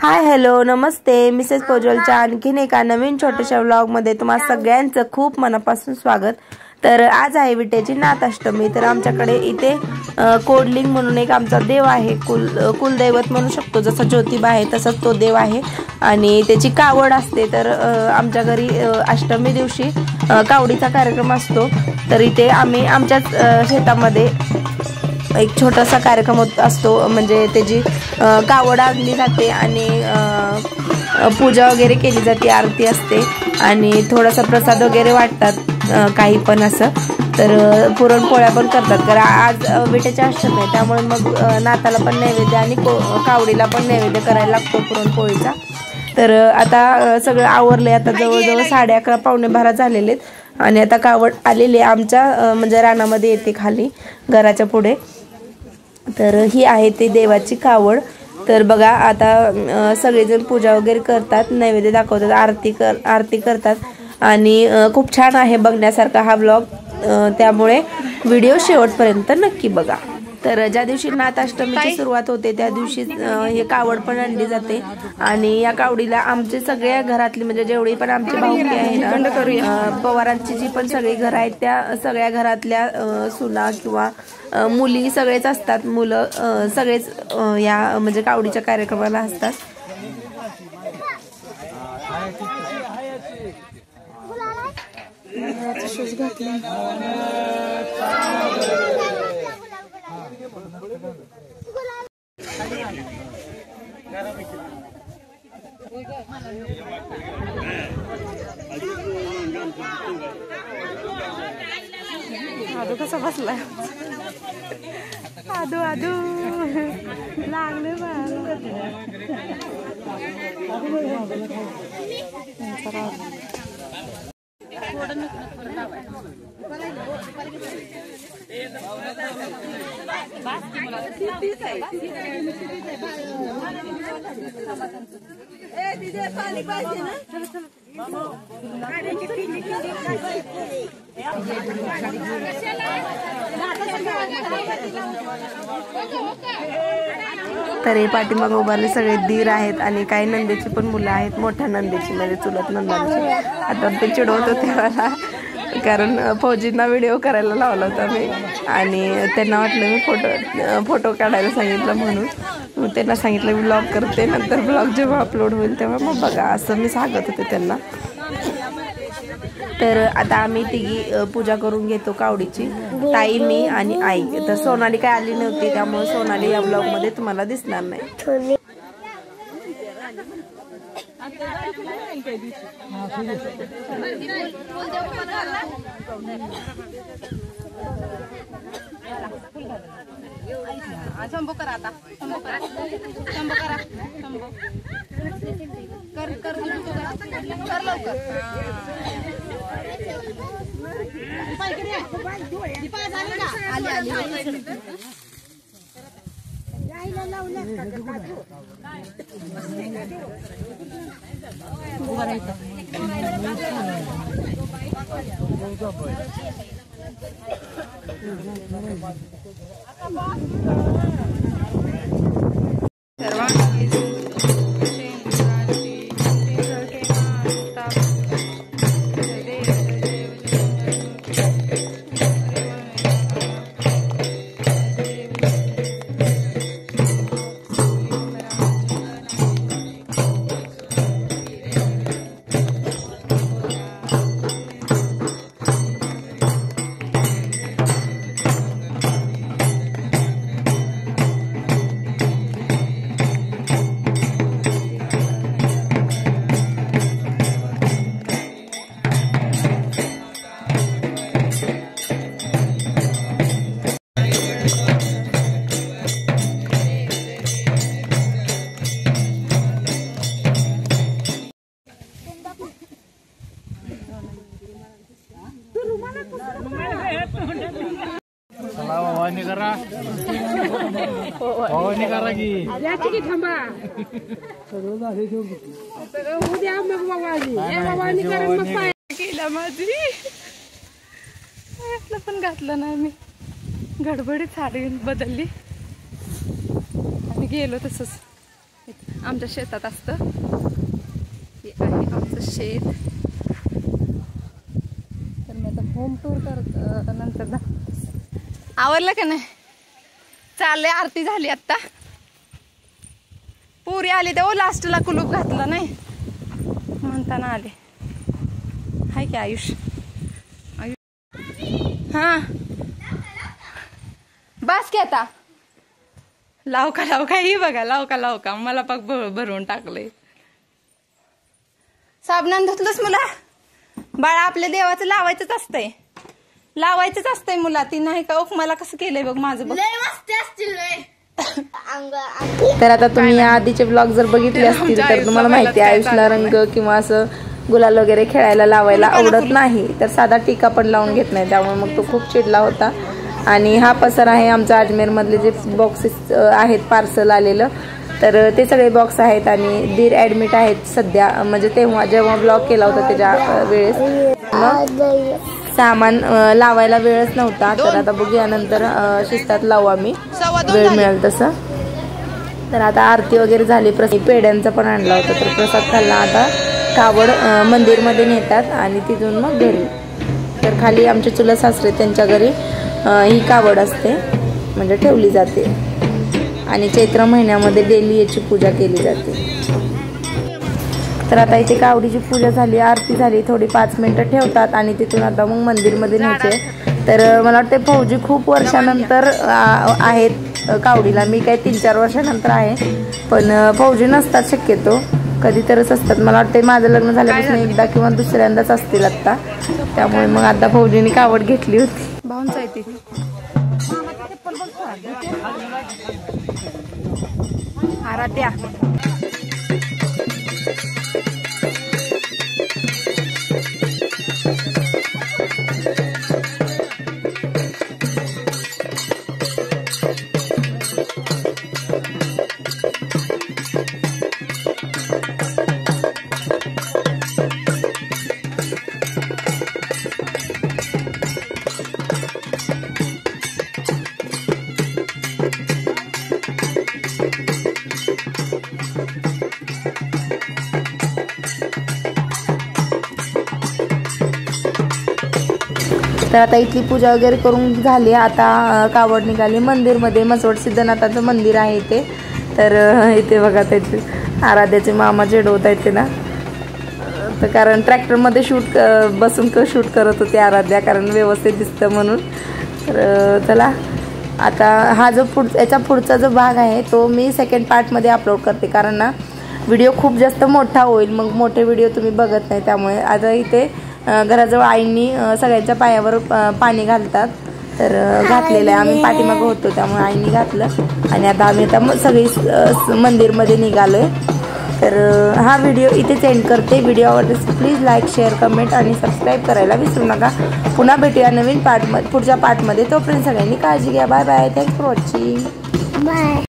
Hi hello नमस्ते Mrs पोजलच्या आणखीन एका नवीन छोट्याशा व्लॉग मध्ये तुम्हा सगळ्यांचं खूप मनापासून स्वागत। तर आज आहे विटेची नाथाष्टमी। तर आमच्याकडे इथे कोडलिंग म्हणून एक आमचा देव आहे, कुलदैवत म्हणू शकतो, जसा ज्योतिबा आहे तसंच तो देव आहे आणि त्याची कावड असते। तर आमच्या घरी अष्टमी दिवशी कावडीचा कार्यक्रम असतो। तर इथे आम्ही आमच्याच शेतामध्ये एक छोटासा कार्यक्रम असतो, म्हणजे त्याची कावड आणली जाते आणि पूजा वगैरे केली जाते, आरती असते आणि थोडासा प्रसाद वगैरे वाटतात काही पण असं। तर पुरणपोळ्या पण करतात, कारण आज विटेची अष्टमी आहे त्यामुळे मग नाताला पण नैवेद्य आणि कावडीला पण नैवेद्य करायला लागतो पुरणपोळीचा। तर आता सगळं आवरले, आता जवळजवळ 11:30 पावणे 12 झालेले आणि आता कावड आलेली आमच्या म्हणजे रानामध्ये येते खाली घराच्या पुढे। तर ही आहे ती देवाची कावड। तर बघा आता सगळेजण पूजा वगैरे करतात, नैवेद्य दाखवतात, आरती करतात आणि खूप छान आहे बघण्यासारखा हा व्लॉग, त्यामुळे व्हिडिओ शेवटपर्यंत नक्की बघा। तर ज्या दिवशी नाथाष्टमीची सुरुवात होते त्या दिवशी हे कावड पण आणली जाते आणि या कावडीला आमचे सगळ्या घरातली म्हणजे जेवढी पण आमची भाऊकी आहे ना, पवारांची जी पण सगळी घर आहेत त्या सगळ्या घरातल्या सुना किंवा मुली सगळेच असतात, मुलं सगळेच या म्हणजे कावडीच्या कार्यक्रमाला असतात। आदू कसा बसलाय, आदू आदू लागले तर हे पाठीमागे उभारले सगळे दीर आहेत आणि काही नंदेची पण मुलं आहेत, मोठ्या नंदेची म्हणजे चुलत नंदांची। आता ते चिडवत होते मला, कारण फौजींना व्हिडिओ करायला लावला होता मी आणि त्यांना वाटलं मी फोटो काढायला सांगितलं, म्हणून त्यांना सांगितलं मी ब्लॉग करते, नंतर ब्लॉग जेव्हा अपलोड होईल तेव्हा मग बघा, असं मी सांगत होते त्यांना। तर आता आम्ही तिघी पूजा करून घेतो कावडीची, ताई, मी आणि आई। तर सोनाली काय आली नव्हती त्यामुळे सोनाली या ब्लॉग मध्ये तुम्हाला दिसणार नाही। शंभो करा आता, शंभो करा, शंभो करा, शंभो कर कर कर लवकर। आली आली भवानी करा भवानी करा की थांबा उद्या मग भवानी करा मग पाय केला माझी पण घातलं नाही मी गडबडीत साडी बदलली आणि गेलो तसंच। आमच्या शेतात असतं. हे आहे आमचं शेत. तर मी आता होम टूर करत नंतर ना. आवरलं का नाही? चाललंय, आरती झाली आता. पुरी आली तेव्हा लास्टला कुलूप घातलं नाही म्हणताना आले. हाय की आयुष? हा बस की आता. लाव का ही बघा, लाव का मला पाक भरून टाकलंय. साबणान धुतलंच मुला? बाळा आपल्या देवाचं लावायचंच असतंय मुला. ती नाही का मला कसं केलंय बघ माझं बघ. तर आता तुम्ही या आधीचे ब्लॉग जर बघितले असतील तर तुम्हाला माहिती आहे आयुषला रंग किंवा असं गुलाल वगैरे खेळायला लावायला आवडत नाही. तर साधा टीका पण लावून घेत नाही, त्यामुळे मग तो खूप चिडला होता. आणि हा पसार आहे आमचा अजमेर मधले जे बॉक्सेस आहेत पार्सल आलेलं, तर ते सगळे बॉक्स आहेत. आणि दीर ऍडमिट आहेत सध्या, म्हणजे तेव्हा जेव्हा ब्लॉग केला होता त्याच्या वेळेस सामान लावायला वेळच नव्हता. तर आता बघूया नंतर शिस्तात लावू आम्ही वेळ मिळेल तसं. तर आता आरती वगैरे झाली. पेड्यांचा पण आणला होता, तर प्रसाद खाल्ला. आता कावड मंदिरमध्ये नेतात आणि तिथून मग घरी. तर खाली आमचे चुलत सासरे त्यांच्या घरी ही कावड असते, म्हणजे ठेवली जाते. आणि चैत्र महिन्यामध्ये डेली याची पूजा केली जाते. तर आता इथे कावडीची पूजा झाली, आरती झाली, थोडी 5 मिनिटं ठेवतात आणि तिथून आता मग मंदिरमध्ये न्यायचे. तर मला वाटते फौजी खूप वर्षानंतर आहेत कावडीला. मी काही 3-4 वर्षानंतर आहे, पण फौजी नसतात शक्यतो, कधीतरच असतात. मला वाटते माझं लग्न झाल्यापासून एकदा किंवा दुसऱ्यांदाच असतील आत्ता. त्यामुळे मग आता फौजीने कावड घेतली होती. भाऊंचा आहे ती. आराध्या तर आता इथली पूजा वगैरे करून झाली. आता कावड निघाली मंदिरमध्ये. मसवड सिद्धनाथाचं मंदिर आहे इथे. तर इथे बघा त्याचे आराध्याचे मामा चिडवत आहेत ते ना, तर कारण ट्रॅक्टरमध्ये बसून शूट करत होते आराध्या, कारण व्यवस्थित दिसतं म्हणून. तर चला आता हा जो याचा पुढचा जो भाग आहे तो मी सेकंड पार्टमध्ये अपलोड करते, कारण ना व्हिडिओ खूप जास्त मोठा होईल, मग मोठे व्हिडिओ तुम्ही बघत नाही. त्यामुळे आता इथे घराजवळ आईंनी सगळ्यांच्या पायावर पाणी घालतात, तर घातलेलं आहे. आम्ही पाठीमागं होतो त्यामुळे आईंनी घातलं. आणि आता आम्ही सगळी मंदिरमध्ये निघालोय. तर हा व्हिडिओ इथेच एंड करते. व्हिडिओ आवडल्यास प्लीज लाईक, शेअर, कमेंट आणि सबस्क्राईब करायला विसरू नका. पुन्हा भेटूया नवीन पुढच्या पार्टमध्ये. तोपर्यंत सगळ्यांनी काळजी घ्या. Bye bye. Thanks for watching. Bye.